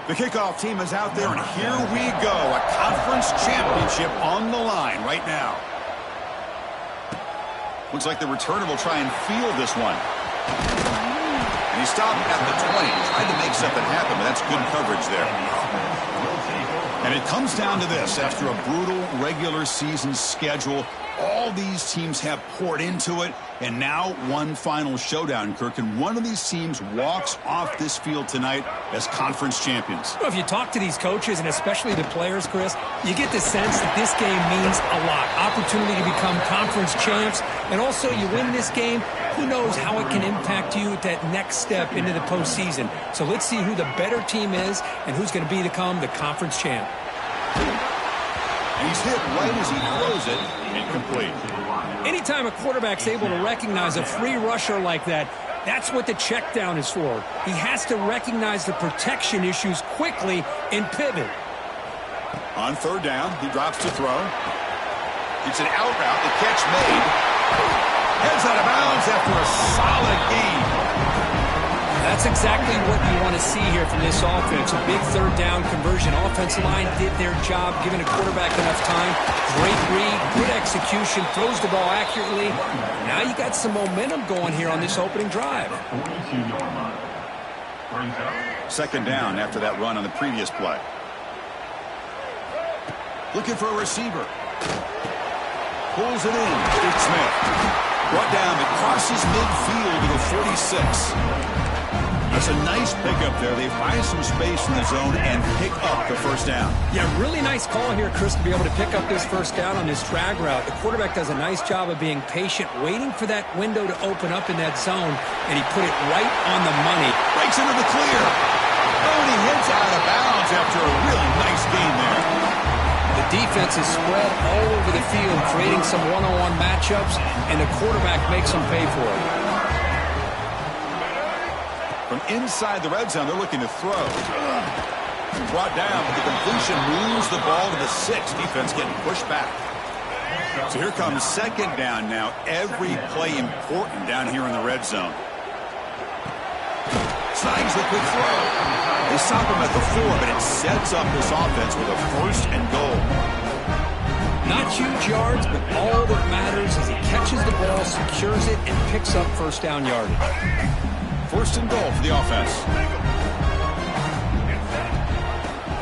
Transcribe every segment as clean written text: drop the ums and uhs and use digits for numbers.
The kickoff team is out there, and here we go. A conference championship on the line right now. Looks like the returner will try and field this one. And he stopped at the 20. Tried to make something happen, but that's good coverage there. And it comes down to this. After a brutal regular season schedule, all these teams have poured into it, and now one final showdown, Kirk, and one of these teams walks off this field tonight as conference champions. Well, if you talk to these coaches, and especially the players, Chris, you get the sense that this game means a lot. Opportunity to become conference champs, and also you win this game, who knows how it can impact you at that next step into the postseason. So let's see who the better team is and who's going to become the conference champ. And he's hit right as he throws it. Incomplete. Anytime a quarterback's able to recognize a free rusher like that, that's what the check down is for. He has to recognize the protection issues quickly and pivot. On third down, he drops to throw. It's an out route. The catch made. Heads out of bounds after a solid gain. That's exactly what you want to see here from this offense. A big third down conversion. Offensive line did their job, giving a quarterback enough time. Great read, good execution, throws the ball accurately. Now you got some momentum going here on this opening drive. Second down after that run on the previous play. Looking for a receiver. Pulls it in. Big Smith. Brought down. It crosses midfield to the 46. That's a nice pickup there. They find some space in the zone and pick up the first down. Yeah, really nice call here, Chris, to be able to pick up this first down on this drag route. The quarterback does a nice job of being patient, waiting for that window to open up in that zone, and he put it right on the money. Breaks into the clear. Oh, and he heads out of bounds after a really nice gain there. The defense is spread all over the field, creating some one-on-one matchups, and the quarterback makes them pay for it. From inside the red zone, they're looking to throw. Brought down, but the completion moves the ball to the 6. Defense getting pushed back. So here comes second down now. Every play important down here in the red zone. Snags the quick throw. They stop him at the 4, but it sets up this offense with a first and goal. Not huge yards, but all that matters is he catches the ball, secures it, and picks up first down yardage. First and goal for the offense.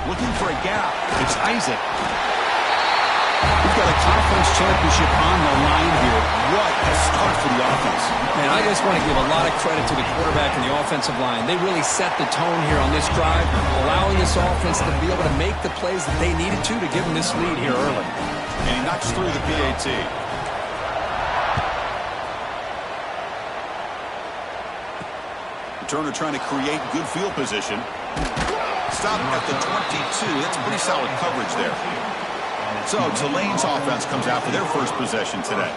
Looking for a gap. It's Isaac. We've got a conference championship on the line here. What a start for the offense. Man, I just want to give a lot of credit to the quarterback and the offensive line. They really set the tone here on this drive, allowing this offense to be able to make the plays that they needed to give them this lead here early. And he knocks through the PAT. Turner trying to create good field position. Stop at the 22. That's pretty solid coverage there. So Tulane's offense comes out for their first possession today.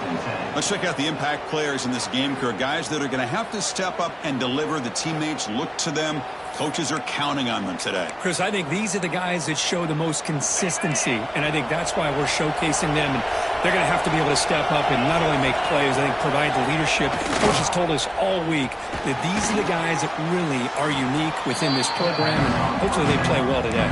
Let's check out the impact players in this game, Kirk. Guys that are going to have to step up and deliver. The teammates look to them. Coaches are counting on them today. Chris, I think these are the guys that show the most consistency, and I think that's why we're showcasing them. And they're going to have to be able to step up and not only make plays, I think provide the leadership. Coach has told us all week that these are the guys that really are unique within this program, and hopefully they play well today.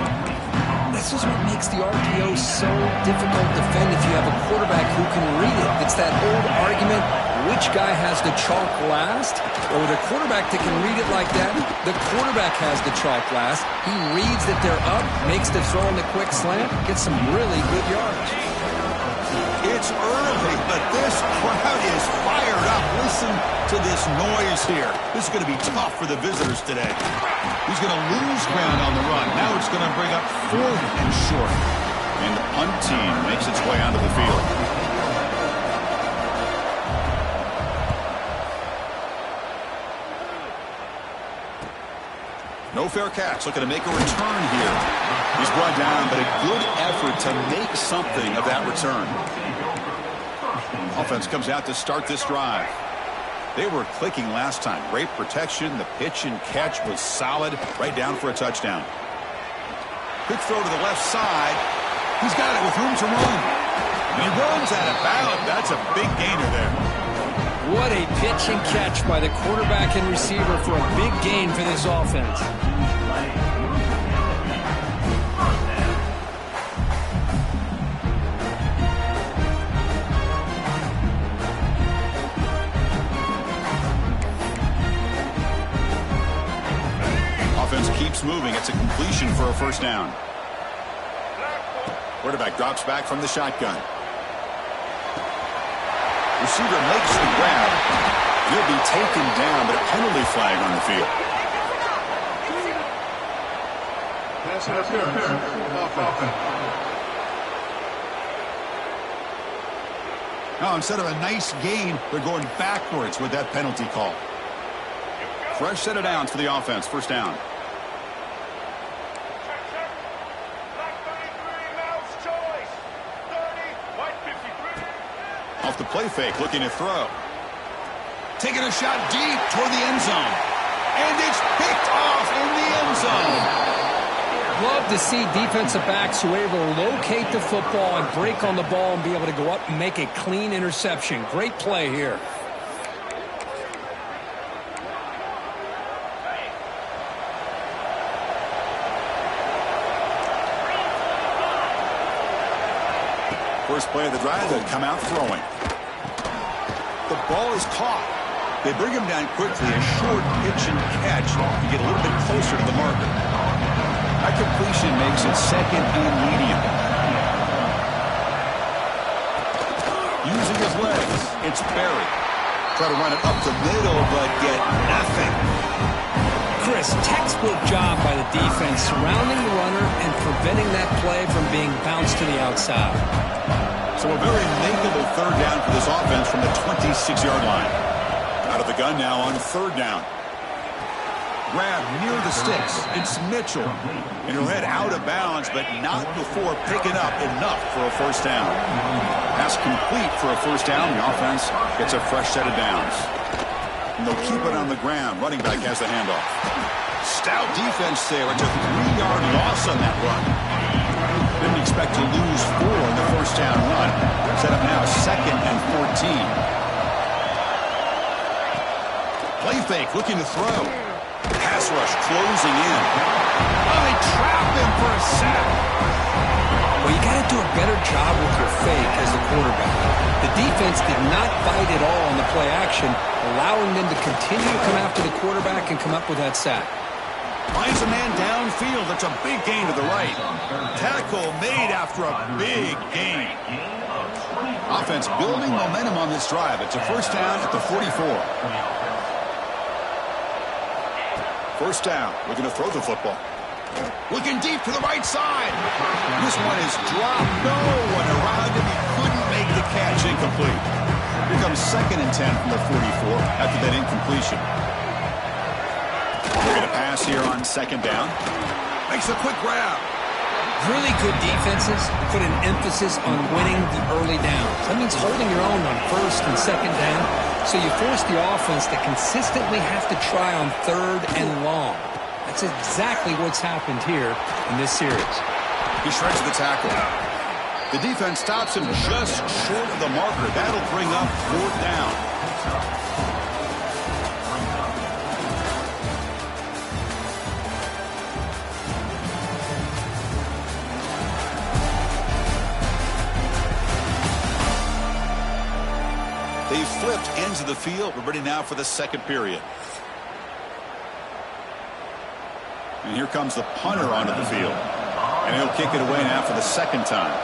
This is what makes the RPO so difficult to defend if you have a quarterback who can read it. It's that old argument, which guy has the chalk last? Or with a quarterback that can read it like that, the quarterback has the chalk last. He reads that they're up, makes the throw in the quick slant, gets some really good yards. It's early, but this crowd is fired up. Listen to this noise here. This is going to be tough for the visitors today. He's going to lose ground on the run. Now it's going to bring up 4th and short. And the punt team makes its way onto the field. No fair catch. Looking to make a return here. He's brought down, but a good effort to make something of that return. Offense comes out to start this drive. They were clicking last time. Great protection. The pitch and catch was solid. Right down for a touchdown. Quick throw to the left side. He's got it with room to run. And he runs out of bounds. That's a big gainer there. What a pitch and catch by the quarterback and receiver for a big gain for this offense. keeps moving. It's a completion for a first down. Quarterback drops back from the shotgun. Receiver makes the grab. He'll be taken down, but a penalty flag on the field. Now, instead of a nice gain, they're going backwards with that penalty call. Fresh set of downs for the offense. First down. Off the play fake, looking to throw. Taking a shot deep toward the end zone. And it's picked off in the end zone. Love to see defensive backs who are able to locate the football and break on the ball and be able to go up and make a clean interception. Great play here. First play of the drive, they'll come out throwing. The ball is caught. They bring him down quickly, a short pitch and catch to get a little bit closer to the marker. That completion makes it second and medium. Using his legs, it's Berry. Try to run it up the middle, but get nothing. Chris, textbook job by the defense surrounding the runner and preventing that play from being bounced to the outside. So a very makeable third down for this offense from the 26-yard line. Out of the gun now on third down. Grab near the sticks. It's Mitchell. And he'll head out of bounds, but not before picking up enough for a first down. Pass complete for a first down. The offense gets a fresh set of downs. And they'll keep it on the ground. Running back has the handoff. Stout defense there. It's a 3-yard loss on that run. Didn't expect to lose 4 in the first down run. Set up now second and 14. Play fake, looking to throw. Pass rush closing in. Oh, they trap him for a sack. Well, you got to do a better job with your fake as the quarterback. The defense did not bite at all on the play action, allowing them to continue to come after the quarterback and come up with that sack. Finds a man downfield. That's a big gain to the right. Tackle made after a big gain. Offense building momentum on this drive. It's a first down at the 44. First down. Looking to throw the football. Looking deep to the right side. This one is dropped. No one around him. He couldn't make the catch. Incomplete. Here comes second and 10 from the 44 after that incompletion. They're going to pass here on second down. Makes a quick grab. Really good defenses put an emphasis on winning the early downs. That means holding your own on first and second down, so you force the offense to consistently have to try on third and long. That's exactly what's happened here in this series. He shreds the tackle. The defense stops him just short of the marker. That'll bring up fourth down. They flipped ends of the field. We're ready now for the second period. And here comes the punter onto the field. And he'll kick it away now for the second time.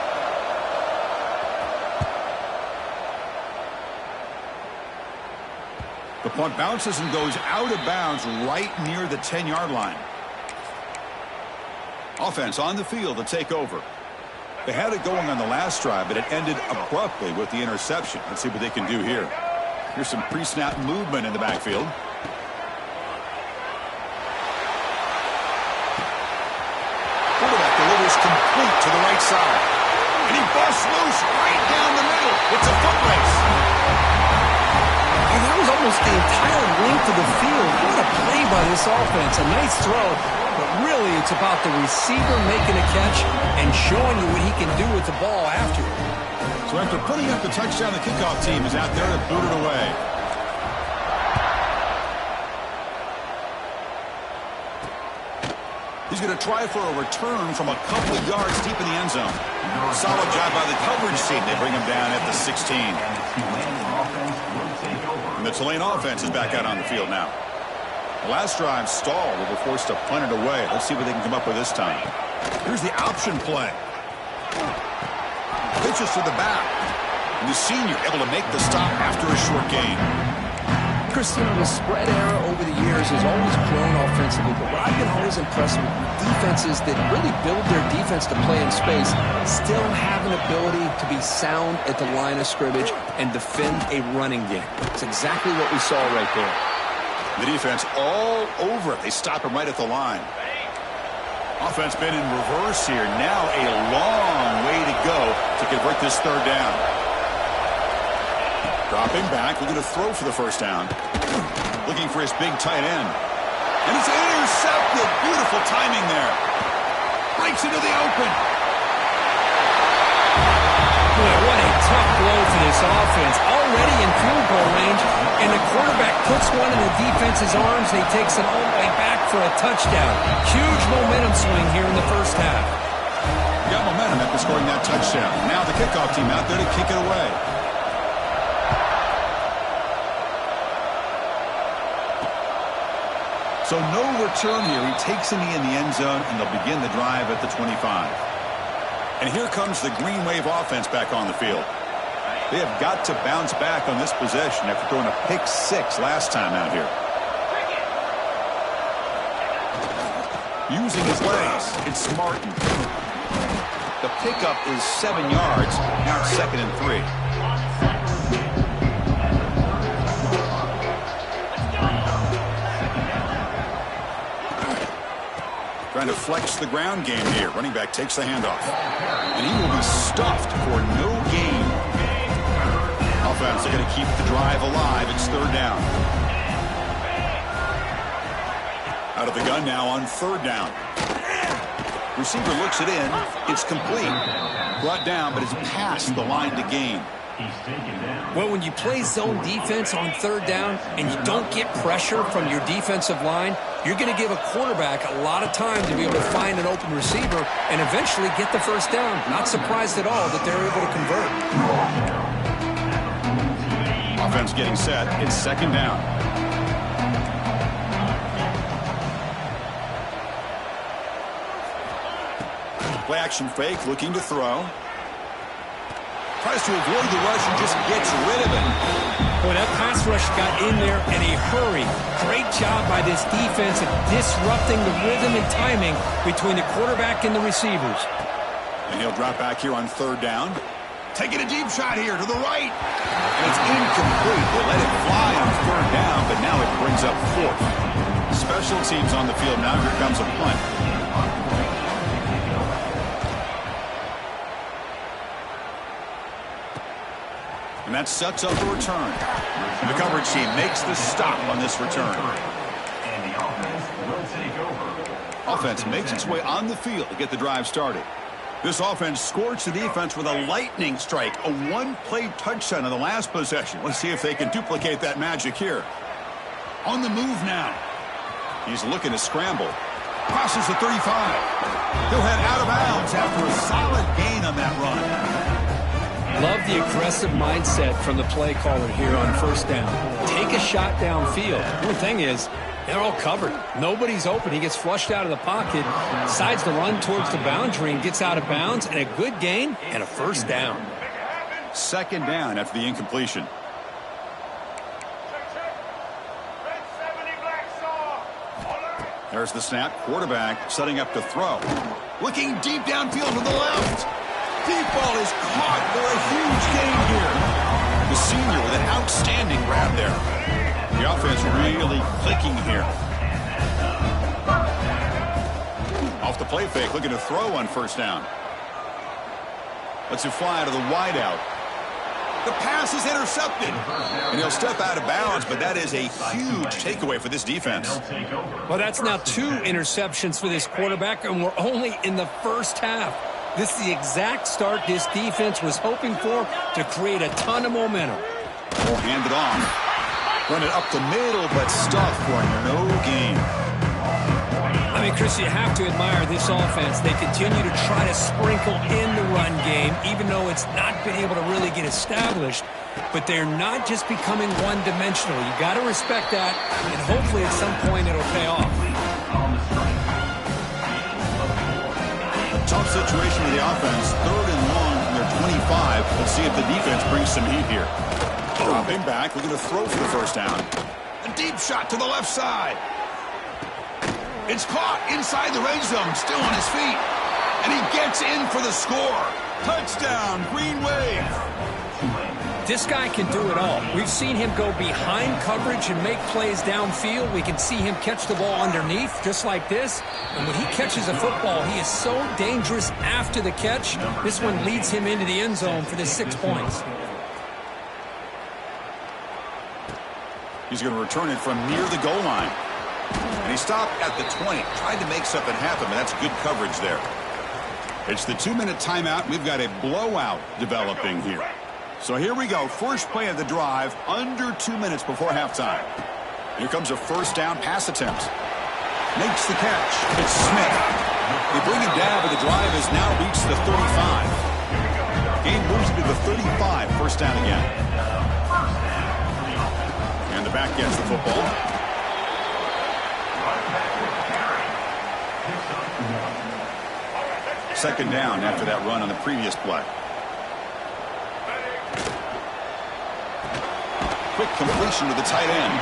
The punt bounces and goes out of bounds right near the 10-yard line. Offense on the field to take over. They had it going on the last drive, but it ended abruptly with the interception. Let's see what they can do here. Here's some pre-snap movement in the backfield. Quarterback delivers complete to the right side. And he busts loose right down the middle. It's a foot race. And that was almost the entire length of the field. What a play by this offense. A nice throw. But really, it's about the receiver making a catch and showing you what he can do with the ball after it. So after putting up the touchdown, the kickoff team is out there to boot it away. He's going to try for a return from a couple of yards deep in the end zone. Solid job by the coverage team. They bring him down at the 16. And the Tulane offense is back out on the field now. The last drive stalled. They were forced to punt it away. Let's see what they can come up with this time. Here's the option play. Pitches to the back. And the senior able to make the stop after a short gain. Chris, the spread era over the years has always grown offensively, but what I've been always impressed with defenses that really build their defense to play in space still have an ability to be sound at the line of scrimmage and defend a running game. It's exactly what we saw right there. The defense all over it. They stop him right at the line. Offense been in reverse here. Now a long way to go to convert this third down. Dropping back, looking to throw for the first down. Looking for his big tight end. And it's intercepted. Beautiful timing there. Breaks into the open. Boy, what a tough blow for this offense. Already in field goal range, and the quarterback puts one in the defense's arms, and he takes it all the way back for a touchdown. Huge momentum swing here in the first half. Got momentum after scoring that touchdown. Now the kickoff team out there to kick it away. So no return here. He takes it in the end zone, and they'll begin the drive at the 25. And here comes the Green Wave offense back on the field. They have got to bounce back on this possession after throwing a pick six last time out here. Using his legs, it's Martin. The pickup is 7 yards. Now it's 2nd and 3. Trying to flex the ground game here. Running back takes the handoff. And he will be stuffed for no gain. Offense, they're going to keep the drive alive. It's 3rd down. Out of the gun now on 3rd down. Receiver looks it in. It's complete. Brought down, but it's past the line to gain. Well, when you play zone defense on 3rd down and you don't get pressure from your defensive line, you're going to give a quarterback a lot of time to be able to find an open receiver and eventually get the first down. Not surprised at all that they're able to convert. Offense getting set. It's 2nd down. Play action fake, looking to throw. Tries to avoid the rush and just gets rid of it. Boy, that pass rush got in there in a hurry. Great job by this defense of disrupting the rhythm and timing between the quarterback and the receivers. And he'll drop back here on 3rd down. Taking a deep shot here to the right. And it's incomplete. They let it fly on 3rd down, but now it brings up 4th. Special teams on the field now. Here comes a punt. And that sets up the return. The coverage team makes the stop on this return. And the offense will take over. Offense makes its way on the field to get the drive started. This offense scorched the defense with a lightning strike, a one-play touchdown in the last possession. Let's see if they can duplicate that magic here. On the move now. He's looking to scramble. Crosses the 35. He'll head out of bounds after a solid gain on that run. Love the aggressive mindset from the play caller here on 1st down. Take a shot downfield. The thing is, they're all covered. Nobody's open. He gets flushed out of the pocket, decides to run towards the boundary and gets out of bounds, and a good gain and a 1st down. 2nd down after the incompletion. There's the snap. Quarterback setting up to throw. Looking deep downfield to the left. Deep ball is caught for a huge gain here. The senior with an outstanding grab there. The offense really clicking here. Off the play fake, looking to throw on 1st down. Lets it fly out of the wideout. The pass is intercepted. And he'll step out of bounds, but that is a huge takeaway for this defense. Well, that's now 2 interceptions for this quarterback, and we're only in the first half. This is the exact start this defense was hoping for to create a ton of momentum. We'll hand it off. Run it up the middle, but stuffed for no gain. I mean, Chris, you have to admire this offense. They continue to try to sprinkle in the run game, even though it's not been able to really get established. But they're not just becoming one-dimensional. You got to respect that, and hopefully at some point it'll pay off. Tough situation with the offense. 3rd and long from their 25. Let's see if the defense brings some heat here. Dropping back, looking to throw for the first down. A deep shot to the left side. It's caught inside the red zone, still on his feet. And he gets in for the score. Touchdown, Green Wave. This guy can do it all. We've seen him go behind coverage and make plays downfield. We can see him catch the ball underneath, just like this. And when he catches a football, he is so dangerous after the catch. This one leads him into the end zone for the 6 points. He's going to return it from near the goal line. And he stopped at the 20. Tried to make something happen, but that's good coverage there. It's the 2-minute timeout. We've got a blowout developing here. So here we go. First play of the drive, under 2 minutes before halftime. Here comes a first down pass attempt. Makes the catch. It's Smith. They bring him down, but the drive has now reached the 35. Game moves to the 35. First down again. And the back gets the football. Second down after that run on the previous play. Quick completion to the tight end.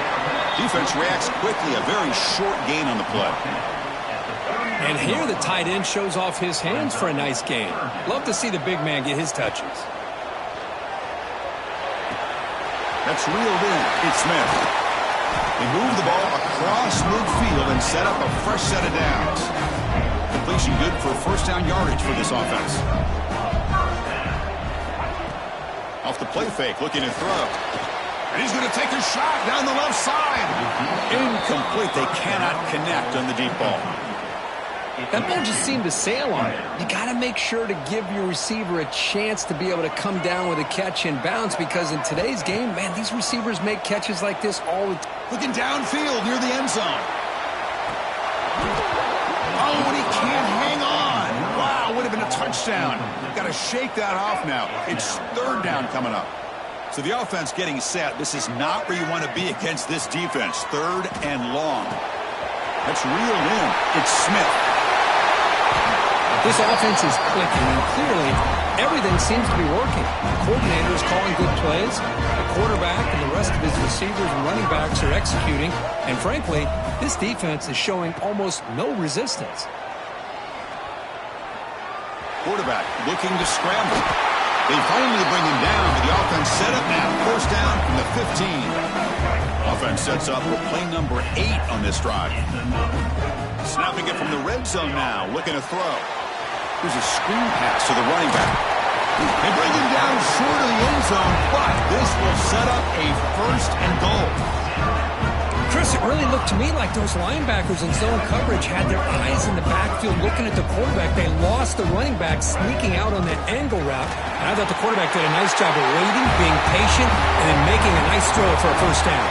Defense reacts quickly. A very short gain on the play. And here the tight end shows off his hands for a nice gain. Love to see the big man get his touches. That's reeled in. It's Smith. They move the ball across midfield and set up a fresh set of downs. Completion good for first down yardage for this offense. Off the play fake, looking to throw. And he's going to take a shot down the left side. Incomplete. They cannot connect on the deep ball. That ball just seemed to sail on it. You got to make sure to give your receiver a chance to be able to come down with a catch and bounce, because in today's game, man, these receivers make catches like this all the time. Looking downfield near the end zone. Oh, and he can't hang on. Wow, would have been a touchdown. Got to shake that off now. It's third down coming up. So the offense getting set. This is not where you want to be against this defense. Third and long. That's reeled in. It's Smith. This offense is clicking, and clearly everything seems to be working. The coordinator is calling good plays. The quarterback and the rest of his receivers and running backs are executing. And frankly, this defense is showing almost no resistance. Quarterback looking to scramble. They finally bring him down, but the offense set up now. First down from the 15. Offense sets up for play number 8 on this drive. Snapping it from the red zone now, looking to throw. Here's a screen pass to the running back. They bring him down short of the end zone, but this will set up a first and goal. Chris, it really looked to me like those linebackers in zone coverage had their eyes in the backfield looking at the quarterback. They lost the running back sneaking out on that angle route. And I thought the quarterback did a nice job of waiting, being patient, and then making a nice throw for a first down.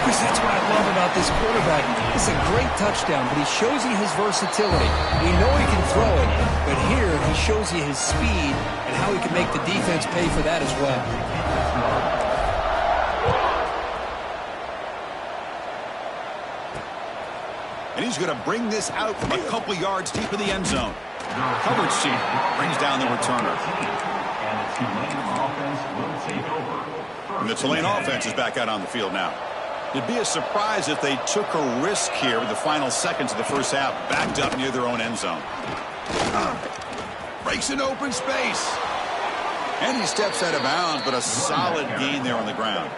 Chris, that's what I love about this quarterback. It's a great touchdown, but he shows you his versatility. We know he can throw it, but here he shows you his speed and how he can make the defense pay for that as well. And he's going to bring this out from a couple yards deep in the end zone. Coverage team brings down the returner. And the Tulane offense is back out on the field now. It'd be a surprise if they took a risk here with the final seconds of the first half, backed up near their own end zone. Breaks an open space. And he steps out of bounds, but a solid gain there on the ground.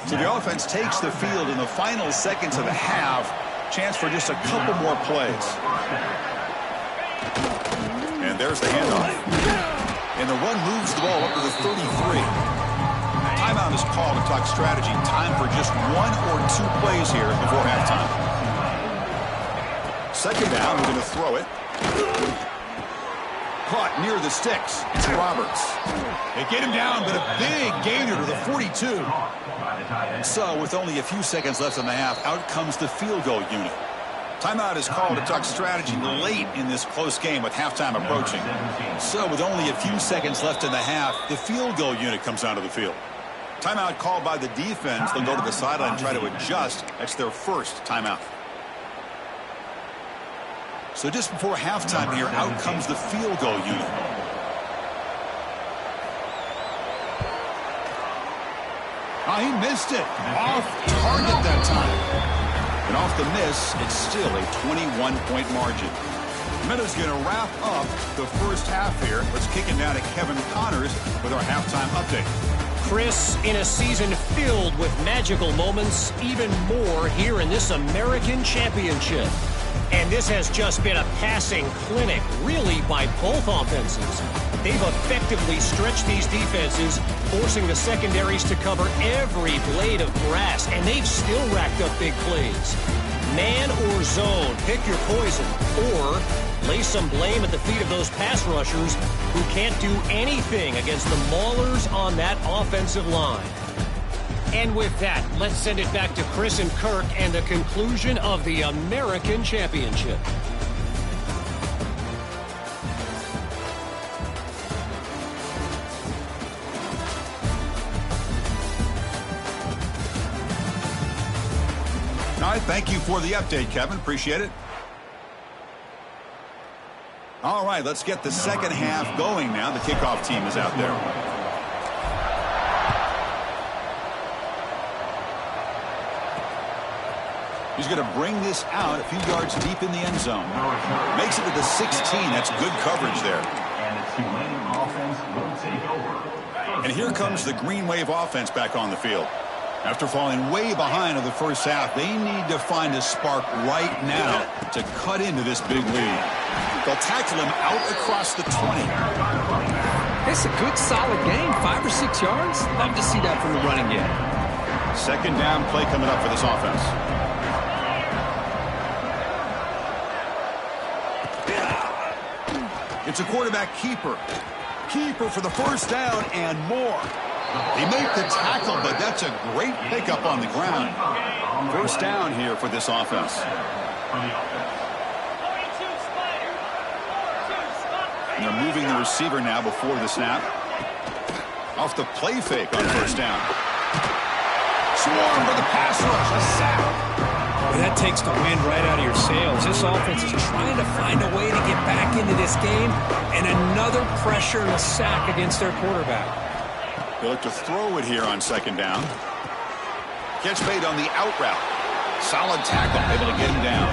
So the offense takes the field in the final seconds of the half. Chance for just a couple more plays. And there's the handoff. And the run moves the ball up to the 33. Timeout is called to talk strategy. Time for just 1 or 2 plays here before halftime. Second down, we're going to throw it. Caught near the sticks. It's Roberts. They get him down, but a big gainer to the 42. So with only a few seconds left in the half, out comes the field goal unit. Timeout is called to talk strategy late in this close game with halftime approaching. So with only a few seconds left in the half, the field goal unit comes onto the field. Timeout called by the defense. They'll go to the sideline and try to adjust. That's their first timeout. So just before halftime here, out comes the field goal unit. Oh, he missed it. Off target that time. And off the miss, it's still a 21-point margin. Meadows going to wrap up the first half here. Let's kick it down to Kevin Connors with our halftime update. Chris, in a season filled with magical moments, even more here in this American Championship. And this has just been a passing clinic, really, by both offenses. They've effectively stretched these defenses, forcing the secondaries to cover every blade of grass, and they've still racked up big plays. Man or zone, pick your poison, or lay some blame at the feet of those pass rushers who can't do anything against the maulers on that offensive line. And with that, let's send it back to Chris and Kirk and the conclusion of the American Championship. All right, thank you for the update, Kevin. Appreciate it. All right, let's get the second half going now. The kickoff team is out there. He's going to bring this out a few yards deep in the end zone. Makes it to the 16. That's good coverage there. And the Tulane offense will take over. And here comes the Green Wave offense back on the field. After falling way behind in the first half, they need to find a spark right now to cut into this big lead. They'll tackle him out across the 20. It's a good, solid game. 5 or 6 yards. Love to see that from the running game. Second down play coming up for this offense. It's a quarterback keeper. Keeper for the first down and more. They make the tackle, but that's a great pickup on the ground. First down here for this offense. And they're moving the receiver now before the snap. Off the play fake on first down. Swarm for the pass rush. A sack. Well, that takes the wind right out of your sails. This offense is trying to find a way to get back into this game, and another pressure and a sack against their quarterback. They look to throw it here on second down. Catch made on the out route. Solid tackle, able to get him down.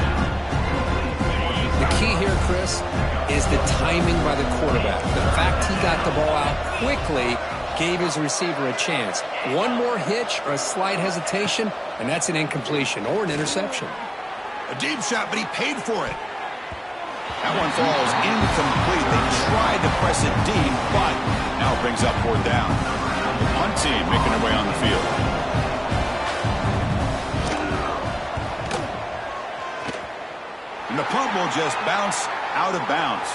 The key here, Chris, is the timing by the quarterback. The fact he got the ball out quickly gave his receiver a chance. One more hitch or a slight hesitation, and that's an incompletion or an interception. A deep shot, but he paid for it. That one falls incomplete. They tried to press it deep, but now it brings up fourth down. The punt team making their way on the field. And the punt will just bounce out of bounds.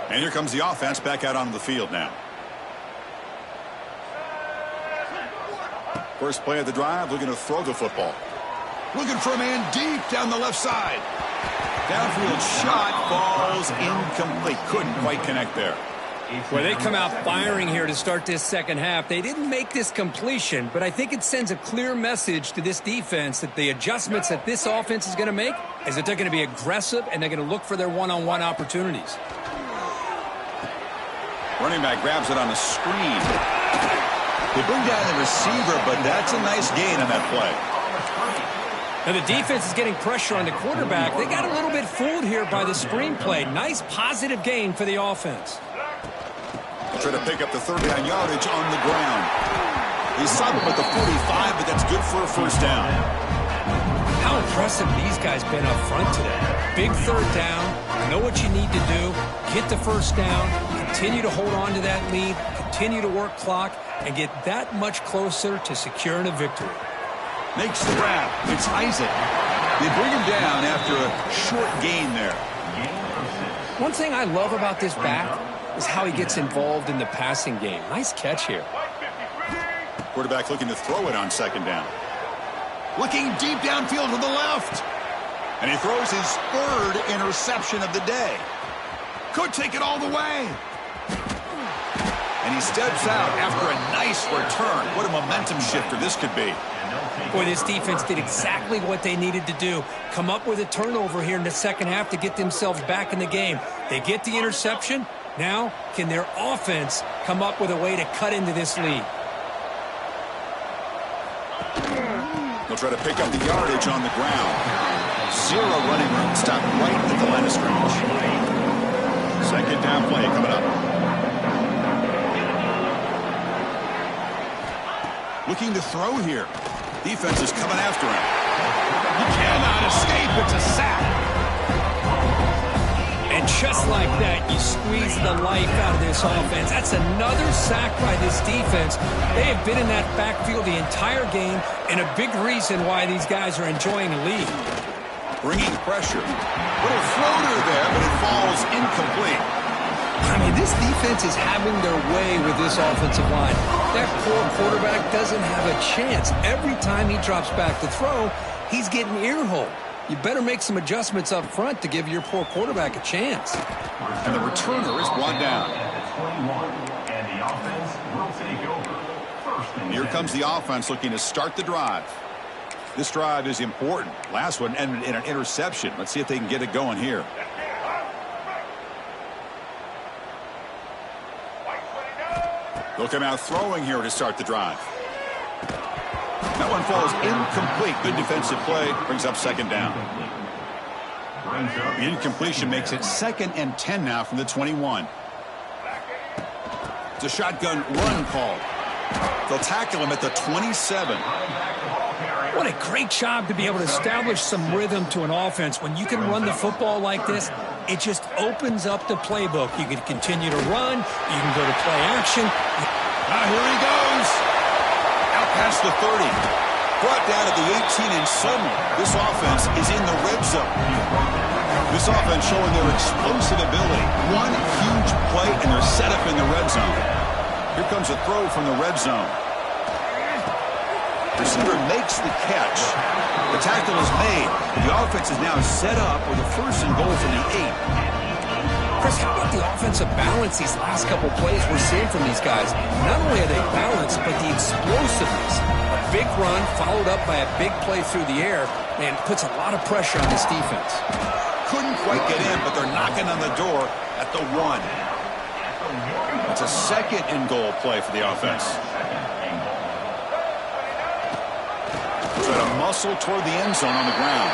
And here comes the offense back out onto the field now. First play of the drive, looking to throw the football. Looking for a man deep down the left side. Downfield shot falls incomplete. Couldn't quite connect there. Well, they come out firing here to start this second half. They didn't make this completion, but I think it sends a clear message to this defense that the adjustments that this offense is going to make is that they're going to be aggressive and they're going to look for their one-on-one opportunities. Running back grabs it on the screen. They bring down the receiver, but that's a nice gain on that play. Now the defense is getting pressure on the quarterback. They got a little bit fooled here by the screen play. Nice positive gain for the offense. Try to pick up the third down yardage on the ground. He's stopped him at the 45, but that's good for a first down. How impressive these guys been up front today. Big third down. Know what you need to do. Get the first down. Continue to hold on to that lead. Continue to work clock and get that much closer to securing a victory. Makes the grab. It's Isaac. They bring him down after a short gain there. One thing I love about this back is how he gets involved in the passing game. Nice catch here. Quarterback looking to throw it on second down. Looking deep downfield to the left. And he throws his third interception of the day. Could take it all the way. And he steps out after a nice return. What a momentum shifter this could be. Boy, this defense did exactly what they needed to do. Come up with a turnover here in the second half to get themselves back in the game. They get the interception. Now, can their offense come up with a way to cut into this lead? They'll try to pick up the yardage on the ground. Zero running room. Stop right at the line of scrimmage. Second down play coming up. Looking to throw here. Defense is coming after him. He cannot escape. It's a sack. And just like that, you squeeze the life out of this offense. That's another sack by this defense. They have been in that backfield the entire game, and a big reason why these guys are enjoying the lead. Bringing pressure. Little floater there, but it falls incomplete. I mean, this defense is having their way with this offensive line. That poor quarterback doesn't have a chance. Every time he drops back to throw, he's getting ear-holed. You better make some adjustments up front to give your poor quarterback a chance. And the returner is brought down. And the offense will take over. First and Here comes the offense looking to start the drive. This drive is important. Last one ended in an interception. Let's see if they can get it going here. They'll come out throwing here to start the drive. That one falls incomplete. Good defensive play. Brings up second down. The incompletion makes it 2nd and 10 now from the 21. It's a shotgun run call. They'll tackle him at the 27. What a great job to be able to establish some rhythm to an offense. When you can run the football like this, it just opens up the playbook. You can continue to run. You can go to play action. Here he goes. Out past the 30. Brought down at the 18, and suddenly this offense is in the red zone. This offense showing their explosive ability. One huge play, and they're set up in the red zone. Here comes a throw from the red zone. Receiver makes the catch. The tackle is made. The offense is now set up with a 1st and goal from the 8. Chris, how about the offensive balance these last couple plays we're seeing from these guys? Not only are they balanced, but the explosiveness. A big run followed up by a big play through the air, man, puts a lot of pressure on this defense. Couldn't quite get in, but they're knocking on the door at the 1. It's a 2nd and goal play for the offense. Try to muscle toward the end zone on the ground.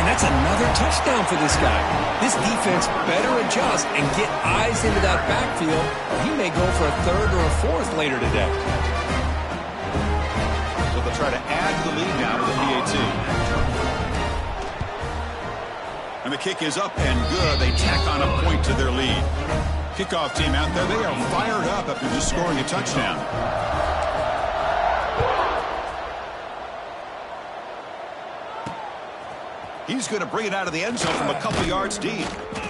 And that's another touchdown for this guy. This defense better adjust and get eyes into that backfield, or he may go for a 3rd or a 4th later today. So they'll try to add the lead now with the PAT. And the kick is up and good. They tack on a point to their lead. Kickoff team out there, they are fired up after just scoring a touchdown. He's going to bring it out of the end zone from a couple yards deep.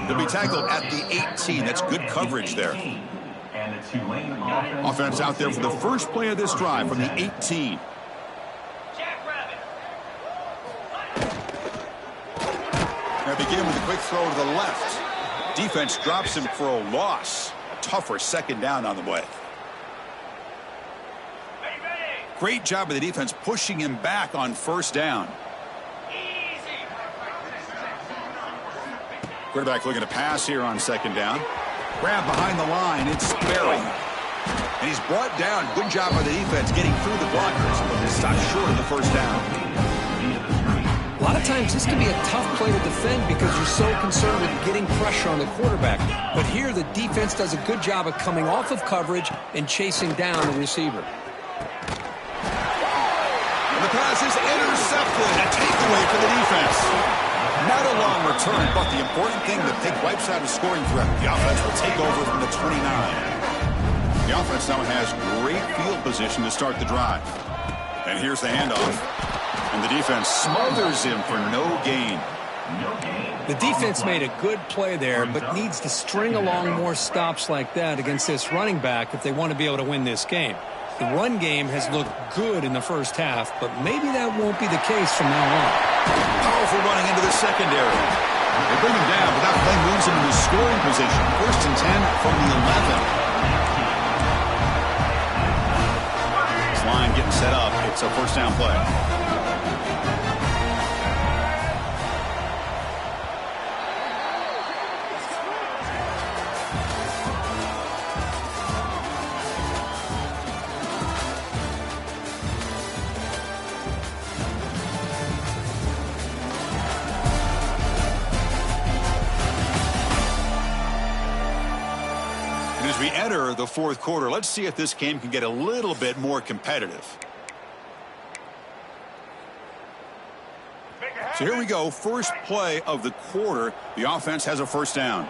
He'll be tackled at the 18. That's good coverage there. And the Tulane Offense out there for the first play of this drive from the 18. Now begin with a quick throw to the left. Defense drops him for a loss. A tougher 2nd down on the way. Great job of the defense pushing him back on 1st down. Quarterback looking to pass here on 2nd down. Grab behind the line. It's Berry. And he's brought down. Good job by the defense getting through the blockers. But stopped short of the 1st down. A lot of times this can be a tough play to defend because you're so concerned with getting pressure on the quarterback. But here the defense does a good job of coming off of coverage and chasing down the receiver. And the pass is intercepted. A takeaway for the defense. Not a long return, but the important thing, the pick wipes out a scoring threat. The offense will take over from the 29. The offense now has great field position to start the drive. And here's the handoff. And the defense smothers him for no gain. The defense made a good play there, but needs to string along more stops like that against this running back if they want to be able to win this game. The run game has looked good in the first half, but maybe that won't be the case from now on. Powerful running into the secondary. They bring him down, but that play moves him into scoring position. 1st and 10 from the 11. This line getting set up. It's a first down play. As we enter the 4th quarter, let's see if this game can get a little bit more competitive. So here we go. First play of the quarter. The offense has a first down.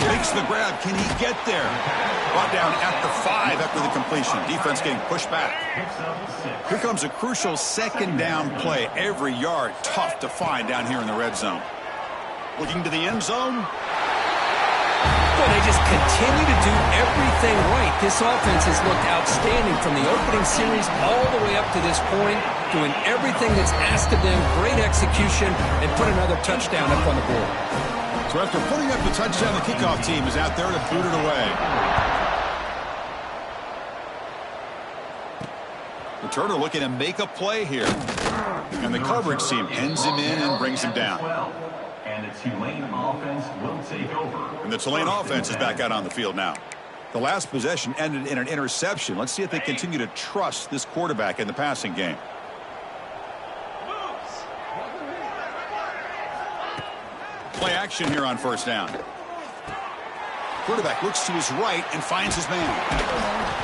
Makes the grab. Can he get there? Brought down at the 5 after the completion. Defense getting pushed back. Here comes a crucial 2nd down play. Every yard tough to find down here in the red zone. Looking to the end zone. Well, they just continue to do everything right. This offense has looked outstanding from the opening series all the way up to this point, doing everything that's asked of them, great execution, and put another touchdown up on the board. So after putting up the touchdown, the kickoff team is out there to boot it away. Returner looking to make a play here. And the coverage team ends him in and brings him down. And the Tulane offense will take over. And the Tulane offense is back out on the field now. The last possession ended in an interception. Let's see if they continue to trust this quarterback in the passing game. Play action here on first down. Quarterback looks to his right and finds his man.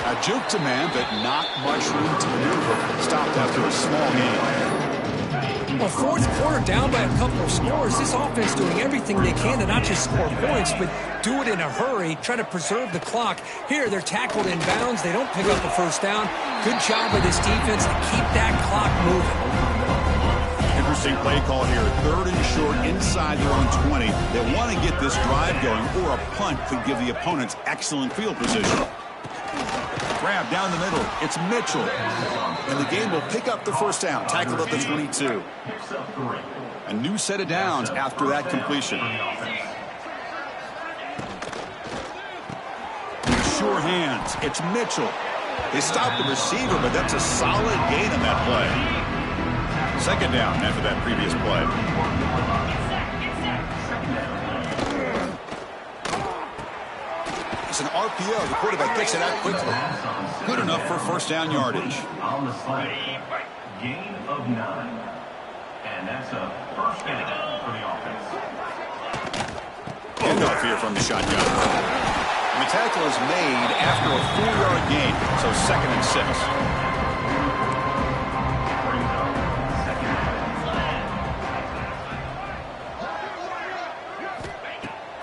A juke to man, but not much room to maneuver. Stopped after a small gain. Well, 4th quarter down by a couple of scores. This offense doing everything they can to not just score points, but do it in a hurry, try to preserve the clock. Here, they're tackled in bounds. They don't pick up a first down. Good job by this defense to keep that clock moving. Interesting play call here. 3rd and short inside their own 20. They want to get this drive going, or a punt could give the opponents excellent field position. Grab down the middle. It's Mitchell. And the game will pick up the first down. Tackled at the 22. A new set of downs after that completion. Sure hands. It's Mitchell. They stopped the receiver, but that's a solid gain on that play. 2nd down after that previous play. It's an RPO. The quarterback gets it out quickly. Good enough for first down yardage. On the slide, gain of 9. And that's a first down for the offense. Handoff here from the shotgun. And the tackle is made after a 4-yard gain, so 2nd and 6.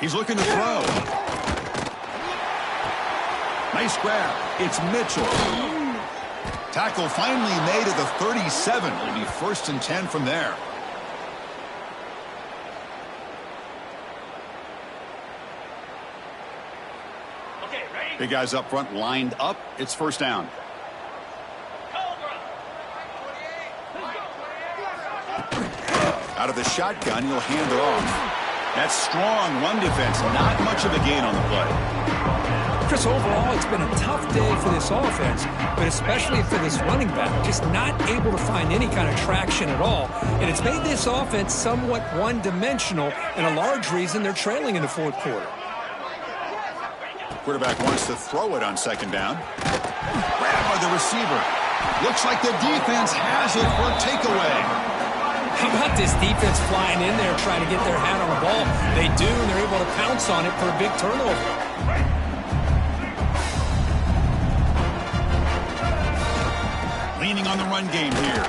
He's looking to throw. Nice grab. It's Mitchell. Tackle finally made at the 37. It'll be 1st and 10 from there. Okay, ready? Big guys up front lined up. It's first down. Out of the shotgun, he'll hand it off. That's strong run defense. Not much of a gain on the play. Chris, overall, it's been a tough day for this offense, but especially for this running back, just not able to find any kind of traction at all. And it's made this offense somewhat one-dimensional, and a large reason they're trailing in the 4th quarter. Quarterback wants to throw it on 2nd down. Grabbed by the receiver. Looks like the defense has it for a takeaway. How about this defense flying in there trying to get their hand on the ball? They do, and they're able to pounce on it for a big turnover. Leaning on the run game here.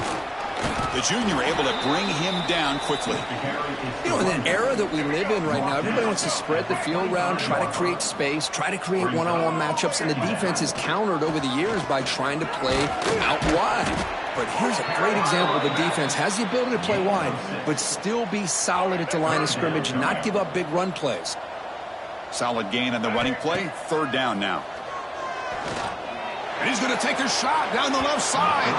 The junior able to bring him down quickly. You know, in the era that we live in right now, everybody wants to spread the field around, try to create space, try to create one-on-one matchups, and the defense is countered over the years by trying to play out wide. But here's a great example. The defense has the ability to play wide, but still be solid at the line of scrimmage, not give up big run plays. Solid gain on the running play. Third down now. And he's going to take a shot down the left side.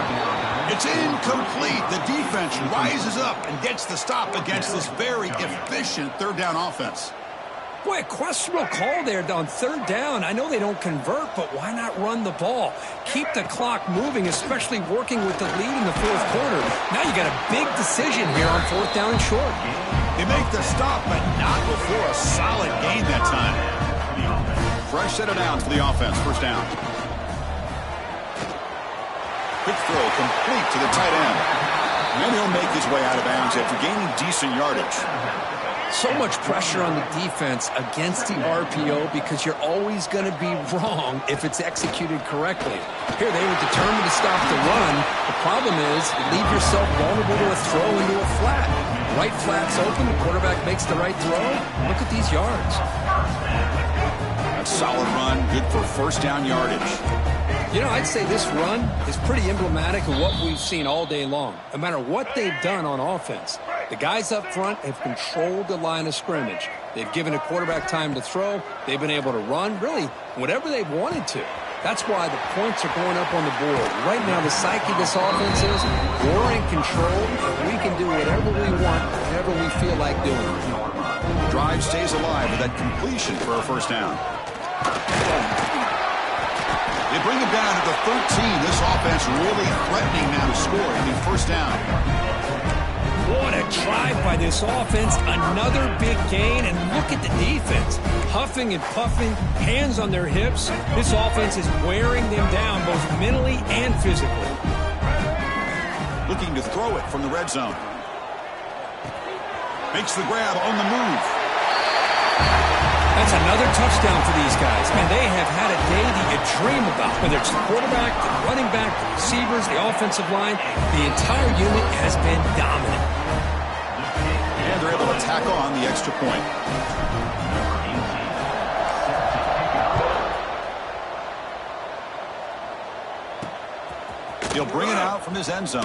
It's incomplete. The defense rises up and gets the stop against this very efficient third down offense. Boy, a questionable call there on third down. I know they don't convert, but why not run the ball? Keep the clock moving, especially working with the lead in the fourth quarter. Now you got a big decision here on fourth down and short. They make the stop, but not before a solid gain that time. Fresh set of downs for the offense. First down. Quick throw complete to the tight end. And he'll make his way out of bounds after gaining decent yardage. So much pressure on the defense against the RPO because you're always going to be wrong if it's executed correctly. Here, they were determined to stop the run. The problem is you leave yourself vulnerable to a throw into a flat. Right flat's open. The quarterback makes the right throw. Look at these yards. A solid run, good for first down yardage. You know, I'd say this run is pretty emblematic of what we've seen all day long. No matter what they've done on offense, the guys up front have controlled the line of scrimmage. They've given the quarterback time to throw. They've been able to run, really, whatever they've wanted to. That's why the points are going up on the board. Right now, the psyche of this offense is we're in control. We can do whatever we want, whenever we feel like doing it. The drive stays alive with that completion for a first down. They bring him down to the 13. This offense really threatening now to score. I mean, first down. What a drive by this offense. Another big gain, and look at the defense. Huffing and puffing, hands on their hips. This offense is wearing them down both mentally and physically. Looking to throw it from the red zone. Makes the grab on the move. That's another touchdown for these guys. And they have had a day that you dream about. Whether it's the quarterback, the running back, the receivers, the offensive line, the entire unit has been dominant. And they're able to tack on the extra point. He'll bring it out from his end zone.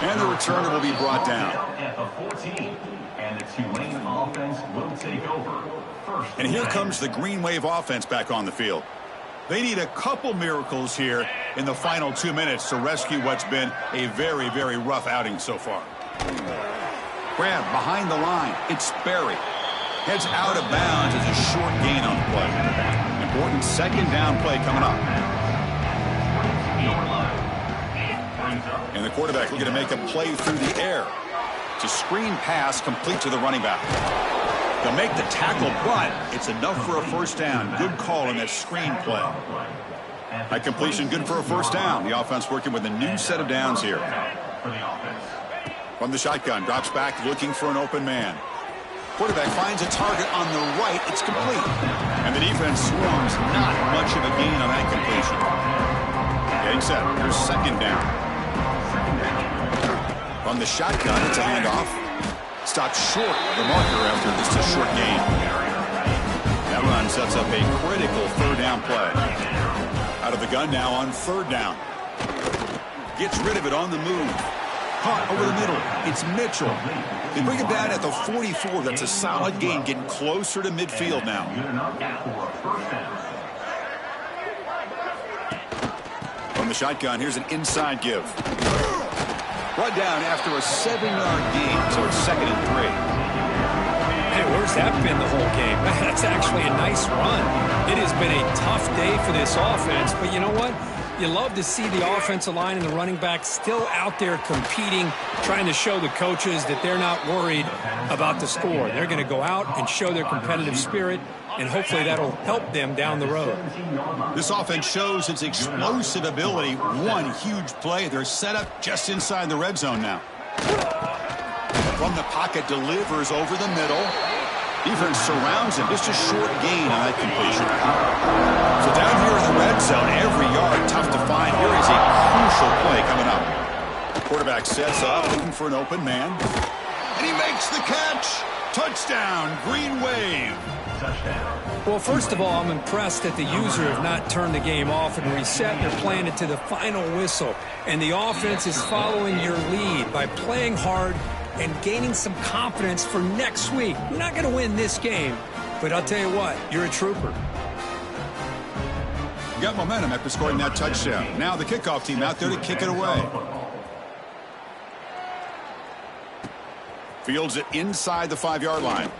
And the returner will be brought down. At the 14. And the Tulane offense will take over. First and here comes the Green Wave offense back on the field. They need a couple miracles here in the final 2 minutes to rescue what's been a very, very rough outing so far. Grab behind the line. It's Berry. Heads out of bounds as a short gain on the play. Important second down play coming up. And the quarterback looking to make a play through the air. It's a screen pass complete to the running back. They'll make the tackle, but it's enough for a first down. Good call on that screen play. That completion good for a first down. The offense working with a new set of downs here. From the shotgun, drops back looking for an open man. Quarterback finds a target on the right. It's complete. And the defense swarms. Not much of a gain on that completion. Getting set. Here's second down. From the shotgun, it's a handoff. Stopped short of the marker after just a short gain. That run sets up a critical third down play. Out of the gun now on third down. Gets rid of it on the move. Caught over the middle. It's Mitchell. They bring it down at the 44. That's a solid gain, getting closer to midfield now. From the shotgun, here's an inside give. Brought down after a 7-yard gain, so it's 2nd and 3. Hey, where's that been the whole game? That's actually a nice run. It has been a tough day for this offense, but you know what? You love to see the offensive line and the running back still out there competing, trying to show the coaches that they're not worried about the score. They're going to go out and show their competitive spirit, and hopefully that'll help them down the road. This offense shows its explosive ability. One huge play. They're set up just inside the red zone now. From the pocket, delivers over the middle. Defense surrounds him. Just a short gain on that completion. So down here in the red zone, every yard tough to find. Here is a crucial play coming up. The quarterback sets up, looking for an open man. And he makes the catch. Touchdown, Green Wave. Well, first of all, I'm impressed that the user have not turned the game off and reset. They're playing it to the final whistle. And the offense is following your lead by playing hard and gaining some confidence for next week. You're not going to win this game, but I'll tell you what, you're a trooper. Got momentum after scoring that touchdown. Now the kickoff team out there to kick it away. Fields it inside the 5-yard line.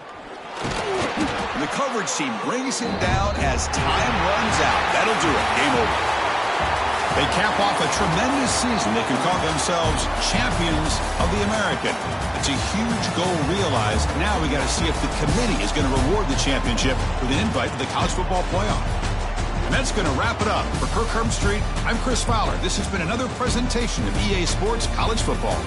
And the coverage team brings him down as time runs out. That'll do it. Game over. They cap off a tremendous season. They can call themselves champions of the American. It's a huge goal realized. Now we got to see if the committee is going to reward the championship with an invite to the college football playoff. And that's going to wrap it up. For Kirk Herbstreit, I'm Chris Fowler. This has been another presentation of EA Sports College Football.